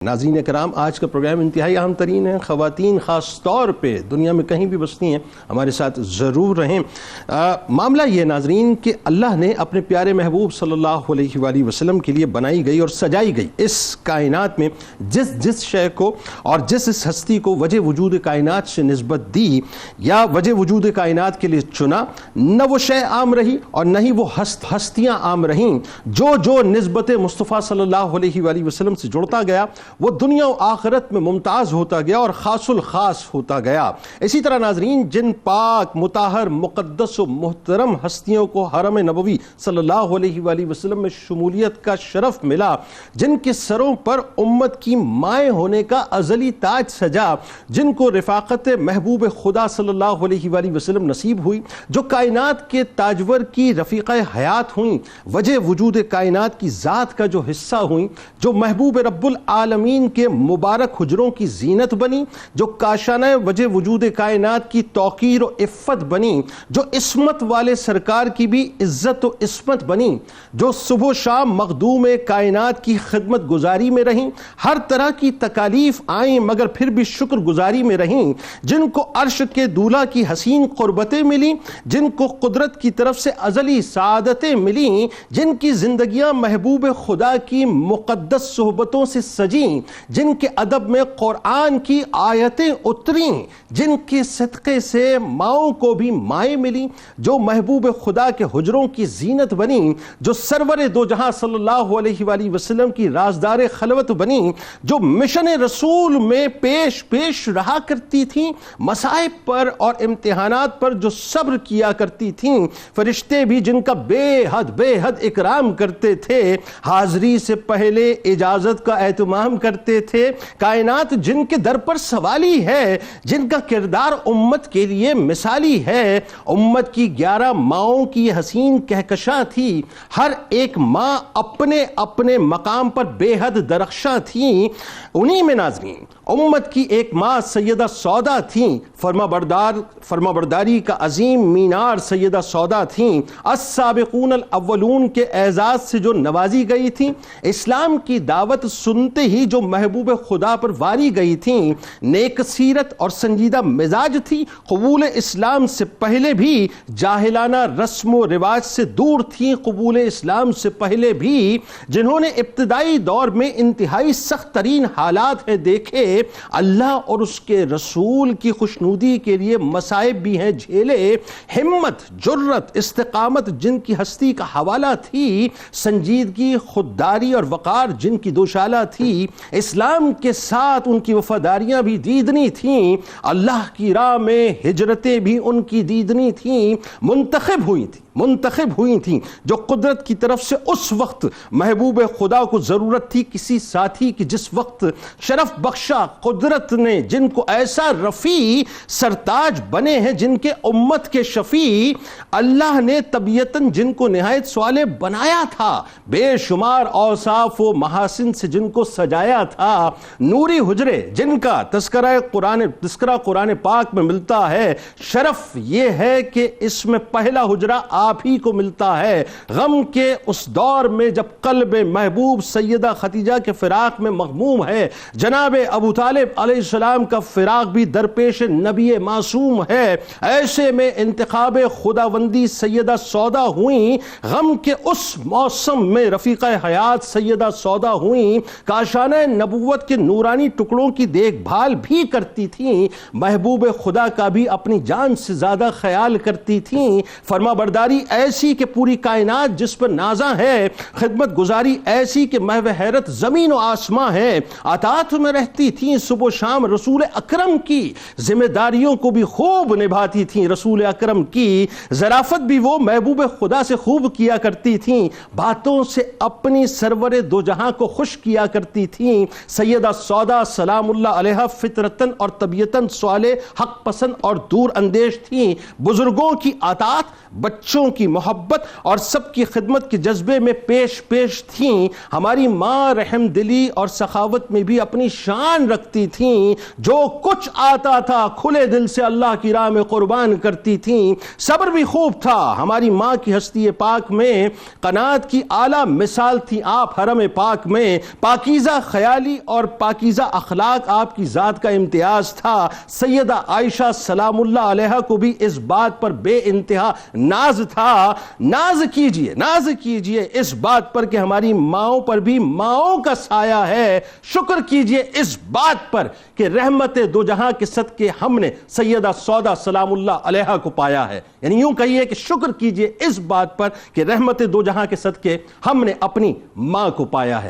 ناظرین کرام، آج کا پروگرام انتہائی اہم ترین ہے۔ خواتین خاص طور پہ دنیا میں کہیں بھی بستی ہیں، ہمارے ساتھ ضرور رہیں۔ معاملہ یہ ناظرین کہ اللہ نے اپنے پیارے محبوب صلی اللہ علیہ وآلہ وسلم کے لیے بنائی گئی اور سجائی گئی اس کائنات میں جس شے کو اور جس ہستی کو وجہ وجود کائنات سے نسبت دی یا وجہ وجود کائنات کے لیے چنا، نہ وہ شے عام رہی اور نہ ہی وہ ہستیاں عام رہیں۔ جو نسبت مصطفیٰ صلی اللہ علیہ وآلہ وسلم سے جڑتا گیا وہ دنیا و آخرت میں ممتاز ہوتا گیا اور خاص الخاص ہوتا گیا۔ اسی طرح ناظرین، جن پاک مطہر مقدس و محترم ہستیوں کو حرم نبوی صلی اللہ علیہ وآلہ وسلم میں شمولیت کا شرف ملا، جن کے سروں پر امت کی مائیں ہونے کا ازلی تاج سجا، جن کو رفاقت محبوب خدا صلی اللہ علیہ وآلہ وسلم نصیب ہوئی، جو کائنات کے تاجور کی رفیقہ حیات ہوئیں، وجہ وجود کائنات کی ذات کا جو حصہ ہوئیں، جو محبوب رب العالمین کے مبارک حجروں کی زینت بنی، جو کاشانہ وجہ وجود کائنات کی توقیر و عفت بنی، جو عصمت والے سرکار کی بھی عزت و عصمت بنی، جو صبح و شام مخدوم کائنات کی خدمت گزاری میں رہیں، ہر طرح کی تکالیف آئیں مگر پھر بھی شکر گزاری میں رہیں، جن کو عرش کے دولہ کی حسین قربتیں ملیں، جن کو قدرت کی طرف سے ازلی سعادتیں ملیں، جن کی زندگیاں محبوب خدا کی مقدس صحبتوں سے سجیں، جن کے ادب میں قرآن کی آیتیں اتریں، جن کے صدقے سے ماؤں کو بھی مائیں ملیں، جو محبوب خدا کے حجروں کی زینت بنی، جو سرور دو جہاں صلی اللہ علیہ وآلہ وسلم کی رازدار خلوت بنی، جو مشن رسول میں پیش رہا کرتی تھیں، مصائب پر اور امتحانات پر جو صبر کیا کرتی تھیں، فرشتے بھی جن کا بے حد اکرام کرتے تھے، حاضری سے پہلے اجازت کا اہتمام کرتے تھے، کائنات جن کے در پر سوالی ہے، جن کا کردار امت کے لیے مثالی ہے، امت کی 11 ماؤں کی حسین کہکشاں تھی، ہر ایک ماں اپنے اپنے مقام پر بے حد درخشاں تھیں۔ انہی میں ناظرین امت کی ایک ماں سیدہ سودا تھیں، فرما برداری کا عظیم مینار سیدہ سودا تھیں، السابقون الاولون کے اعزاز سے جو نوازی گئی تھیں، اسلام کی دعوت سنتے ہی جو محبوب خدا پر واری گئی تھیں، نیک سیرت اور سنجیدہ مزاج تھی، قبول اسلام سے پہلے بھی جاہلانہ رسم و رواج سے دور تھیں، قبول اسلام سے پہلے بھی جنہوں نے ابتدائی دور میں انتہائی سخت ترین حالات ہیں دیکھے، اللہ اور اس کے رسول کی خوشنودی کے لیے مصائب بھی ہیں جھیلے، ہمت، جرت، استقامت جن کی ہستی کا حوالہ تھی، سنجیدگی، خودداری اور وقار جن کی دوشالہ تھی، اسلام کے ساتھ ان کی وفاداریاں بھی دیدنی تھیں، اللہ کی راہ میں ہجرتیں بھی ان کی دیدنی تھیں، منتخب ہوئی تھیں جو قدرت کی طرف سے اس وقت محبوب خدا کو ضرورت تھی کسی ساتھی کی، جس وقت شرف بخشا قدرت نے جن کو ایسا رفیع سرتاج بنے ہیں، جن کے امت کے شفیع، اللہ نے طبیعتاً جن کو نہایت صالح بنایا تھا، بے شمار اوصاف و محاسن سے جن کو سجایا تھا، نوری حجرے جن کا تذکرہ قرآن پاک میں ملتا ہے، شرف یہ ہے کہ اس میں پہلا حجرہ آپ ہی کو ملتا ہے۔ غم کے اس دور میں جب قلب محبوب سیدہ خدیجہ کے فراق میں مغموم ہے، جناب ابو طالب علیہ السلام کا فراق بھی درپیش نبی معصوم ہے، ایسے میں انتخاب خداوندی سیدہ سودا ہوئیں، غم کے اس موسم میں رفیقہ حیات سیدہ سودا ہوئیں، کاشانہ نبوت کے نورانی ٹکڑوں کی دیکھ بھال بھی کرتی تھیں، محبوب خدا کا بھی اپنی جان سے زیادہ خیال کرتی تھیں، فرما برداری ایسی کہ پوری کائنات جس پر نازاں ہے، خدمت گزاری ایسی کہ محو حیرت زمین و آسماں ہے، اطاعت میں رہتی تھیں، صبح و شام رسول اکرم کی ذمہ داریوں کو بھی خوب نبھاتی تھیں، رسول اکرم کی ظرافت بھی وہ محبوب خدا سے خوب کیا کرتی تھیں، باتوں سے اپنی سرور دو جہاں کو خوش کیا کرتی تھیں، سیدہ سودا سلام اللہ علیہ فطرتاً اور طبیعتاً صالح، حق پسند اور دور اندیش تھیں، بزرگوں کی اطاعت، بچوں بچوں کی محبت اور سب کی خدمت کے جذبے میں پیش تھیں. ہماری ماں رحم دلی اور سخاوت میں بھی اپنی شان رکھتی تھیں. جو کچھ آتا تھا کھلے دل سے اللہ کی راہ میں قربان کرتی تھیں. صبر بھی خوب تھا. ہماری ماں کی ہستی پاک میں قناعت کی اعلیٰ مثال تھی آپ حرم پاک میں. پاکیزہ خیالی اور پاکیزہ اخلاق آپ کی ذات کا امتیاز تھا. سیدہ عائشہ سلام اللہ علیہا کو بھی اس بات پر بے انتہا ناز تھا. ناز کیجئے اس بات پر کہ ہماری ماؤں پر بھی ماؤں کا سایہ ہے. شکر کیجئے اس بات پر کہ رحمت دو جہاں کے صدقے ہم نے سیدہ سودا سلام اللہ علیہا کو پایا ہے. یعنی یوں کہیے کہ شکر کیجئے اس بات پر کہ رحمت دو جہاں کے صدقے ہم نے اپنی ماں کو پایا ہے.